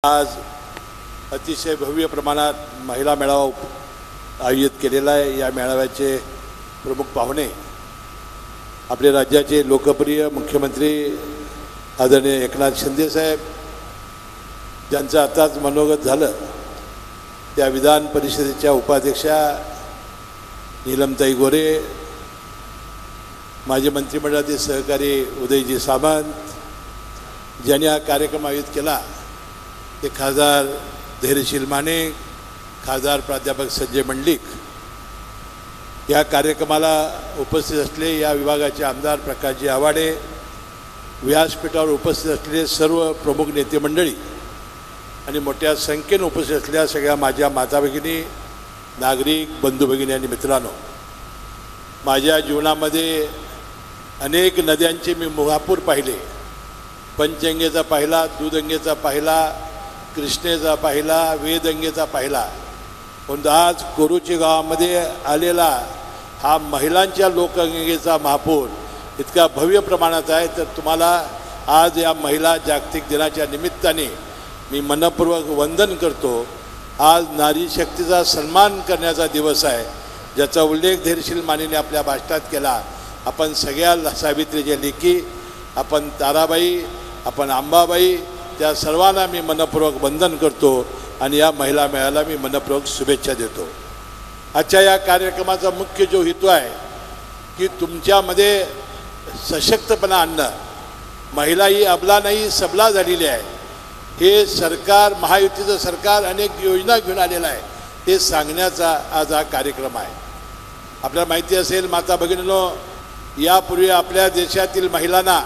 आज अतिशय भव्य प्रमाणात महिला मेळावा आयोजित केलेला आहे। या मेळाव्याचे प्रमुख पाहुणे आपले राज्याचे लोकप्रिय मुख्यमंत्री आदरणीय एकनाथ शिंदे साहेब, ज्यांचं आताच मनोगत झालं, त्या विधान परिषदेच्या उपाध्यक्षा नीलमताई गोरे, माजी मंत्रिमंडळातील सहकारी उदयजी सामंत, ज्यांनी हा कार्यक्रम आयोजित केला ते खासदार धैर्यशील माने, खासदार प्राध्यापक संजय मंडलिक। या कार्यक्रमाला उपस्थित असलेले या विभागाचे आमदार प्रकाशजी आवाडे, व्यासपीठावर उपस्थित असलेले सर्व प्रमुख नेते मंडळी आणि मोठ्या संख्येने उपस्थित असलेल्या सगळ्या माझ्या माता भगिनी, नागरिक बंधू भगिनी आणि मित्रांनो, माझ्या जीवनामध्ये अनेक नद्यांचे मी महापूर पाहिले। पंचगंगेचा पाहिला, दूधगंगेचा पाहिला, कृष्णेचा पाहिला, वेदगंगेचा पाहिला, पण आज कोरुची गावामध्ये आलेला हा महिलांच्या लोकगंगेचा महापूर इतका भव्य प्रमाणात आहे। तर तुम्हाला आज या महिला जागतिक दिनाच्या निमित्ताने मी मनपूर्वक वंदन करतो। आज नारी शक्तीचा सन्मान करण्याचा दिवस आहे, ज्याचा उल्लेख धैर्यशील मानेने आपल्या भाषणात केला। आपण सगळ्या सावित्रीच्या लेकी, आपण ताराबाई, आपण अंबाबाई, त्या सर्वांना मी मनपूर्वक वंदन करतो आणि या महिला मेळाव्याला मी मनपूर्वक शुभेच्छा देतो। आजच्या या कार्यक्रमाचा मुख्य जो हेतू आहे की तुमच्यामध्ये सशक्तपणा आणणं। महिला ही अबला नाही सबला झालेली आहे। हे सरकार, महायुतीचं सरकार अनेक योजना घेऊन आलेलं आहे, ते सांगण्याचा आज हा कार्यक्रम आहे। आपल्याला माहिती असेल माता भगिनींनो, यापूर्वी आपल्या देशातील महिलांना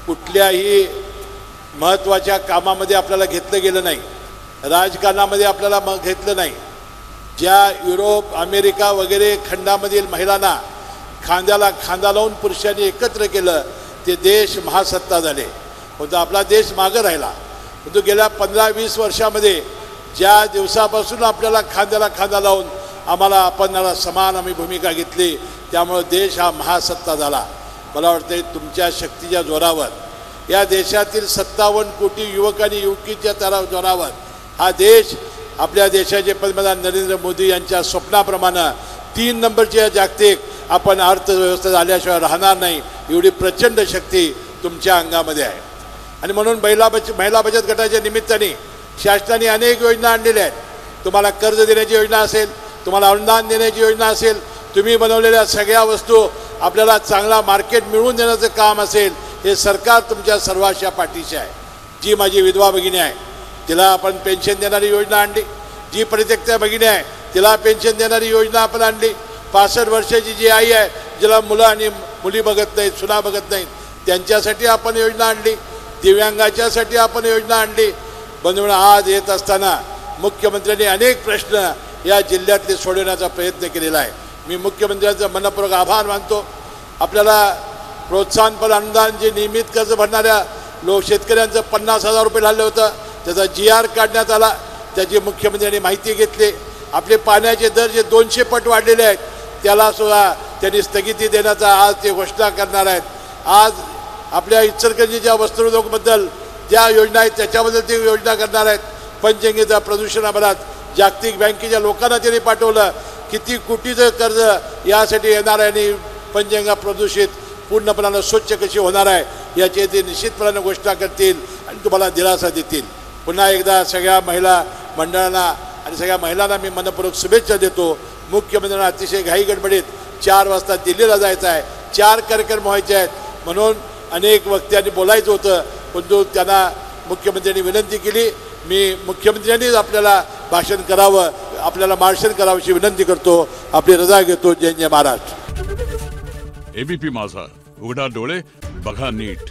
कुठल्याही महत्त्वाच्या कामामध्ये आपल्याला घेतलं गेलं नाही, राजकारणामध्ये आपल्याला घेतलं नाही। ज्या युरोप, अमेरिका वगैरे खंडामधील महिलांना खांद्याला खांदा लावून पुरुषांनी एकत्र केलं, ते देश महासत्ता झाले, परंतु आपला देश मागं राहिला। परंतु गेल्या 15-20 वर्षामध्ये ज्या दिवसापासून आपल्याला खांद्याला खांदा लावून आम्हाला आपणाला समान आम्ही भूमिका घेतली, त्यामुळे देश हा महासत्ता झाला। मला वाटतं तुमच्या शक्तीच्या जोरावर, या देशातील 57 कोटी युवक आणि युवकीच्या जोरावर हा देश आपल्या देशाचे पंतप्रधान नरेंद्र मोदी यांच्या स्वप्नाप्रमाणे 3 नंबरची जागतिक आपण अर्थव्यवस्था झाल्याशिवाय राहणार नाही, एवढी प्रचंड शक्ती तुमच्या अंगामध्ये आहे। आणि म्हणून महिला बचत गटाच्या निमित्ताने शासनाने अनेक योजना आणलेल्या आहेत। तुम्हाला कर्ज देण्याची योजना असेल, तुम्हाला अनुदान देण्याची योजना असेल, तुम्ही बनवलेल्या सगळ्या वस्तू आपल्याला चांगला मार्केट मिळवून देण्याचं काम असेल, हे सरकार तुमच्या सर्वांच्या पाठीशी आहे। जी माझी विधवा भगिनी आहे तिला आपण पेन्शन देणारी योजना आणली, जी परित्यक्त्या भगिनी आहे तिला पेन्शन देणारी योजना आपण आणली, 65 वर्षाची जी आई आहे जिला मुलं आणि मुली बघत नाहीत, सुना बघत नाहीत, त्यांच्यासाठी आपण योजना आणली, दिव्यांगाच्यासाठी आपण योजना आणली। बंधूंनो, आज येत असताना मुख्यमंत्र्यांनी अनेक प्रश्न या जिल्ह्यातले सोडवण्याचा प्रयत्न केलेला आहे। मी मुख्यमंत्र्यांचा मनपूर्वक आभार मानतो। आपल्याला प्रोत्साहनपर अनुदान जे नियमित कर्ज भरणाऱ्या शेतकऱ्यांचं 50,000 रुपये लागलं होतं, त्याचा GR काढण्यात आला, त्याची मुख्यमंत्र्यांनी माहिती घेतली। आपले पाण्याचे दर जे 200 पट वाढलेले आहेत त्यालासुद्धा त्यांनी स्थगिती देण्याचा आज ते घोषणा करणार आहेत। आज आपल्या इचलकरंजीच्या वस्त्रोद्योगबद्दल ज्या योजना आहेत त्याच्याबद्दल ते योजना करणार आहेत। पंचगंगेच्या प्रदूषणाबद्दल जागतिक बँकेच्या लोकांना त्यांनी पाठवलं, किती कोटीचं कर्ज यासाठी येणार आहे आणि पंचगंगा प्रदूषित पूर्णपणाने स्वच्छ कशी होणार आहे याची ते निश्चितपणाने घोषणा करतील आणि तुम्हाला दिलासा देतील। पुन्हा एकदा सगळ्या महिला मंडळांना आणि सगळ्या महिलांना मी मनपूर्वक शुभेच्छा देतो। मुख्यमंत्र्यांना अतिशय घाई गडबडीत 4 वाजता दिल्लीला जायचं आहे, 4 कार्यक्रम व्हायचे आहेत, म्हणून अनेक वक्त्यांनी बोलायचं होतं, परंतु त्यांना मुख्यमंत्र्यांनी विनंती केली, मी मुख्यमंत्र्यांनीच आपल्याला भाषण करावं, आपल्याला मार्गदर्शन करावं अशी विनंती करतो। आपली रजा घेतो। जय जय महाराष्ट्र। ABP माझा, उघडा डोळे बघा नीट।